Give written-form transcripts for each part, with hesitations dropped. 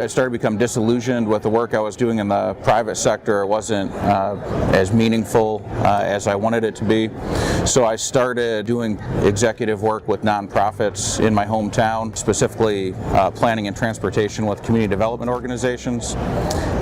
I started to become disillusioned with the work I was doing in the private sector. It wasn't as meaningful as I wanted it to be. So I started doing executive work with nonprofits in my hometown, specifically planning and transportation with community development organizations.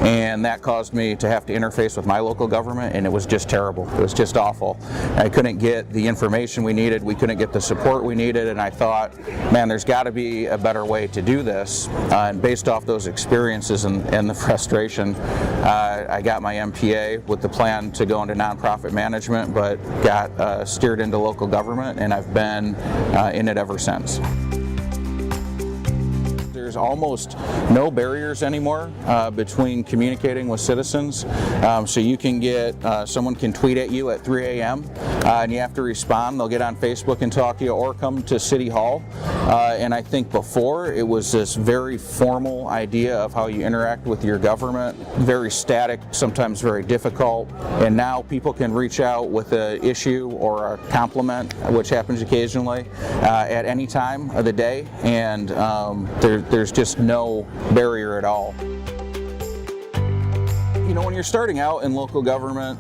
And that caused me to have to interface with my local government, and it was just terrible. It was just awful. I couldn't get the information we needed, we couldn't get the support we needed, and I thought, man, there's got to be a better way to do this. And based off those experiences and the frustration, I got my MPA with the plan to go into nonprofit management, but got steered into local government, and I've been in it ever since. There's almost no barriers anymore between communicating with citizens. So you can get, someone can tweet at you at 3 a.m. And you have to respond. They'll get on Facebook and talk to you, or come to City Hall. And I think before it was this very formal idea of how you interact with your government, very static, sometimes very difficult. And now people can reach out with an issue or a compliment, which happens occasionally, at any time of the day. And there's just no barrier at all. You know, when you're starting out in local government,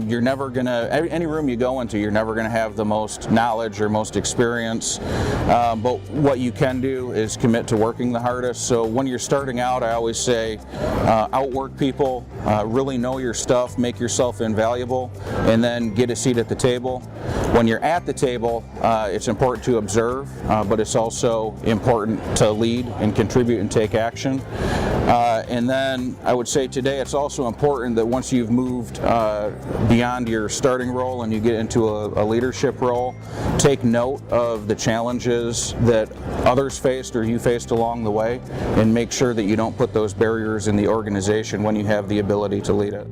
you're never gonna, any room you go into, you're never gonna have the most knowledge or most experience. But what you can do is commit to working the hardest. So when you're starting out, I always say, outwork people, really know your stuff, make yourself invaluable, and then get a seat at the table. When you're at the table, it's important to observe, but it's also important to lead and contribute and take action. And then I would say today it's also important that once you've moved beyond your starting role and you get into a leadership role, take note of the challenges that others faced or you faced along the way, and make sure that you don't put those barriers in the organization when you have the ability to lead it.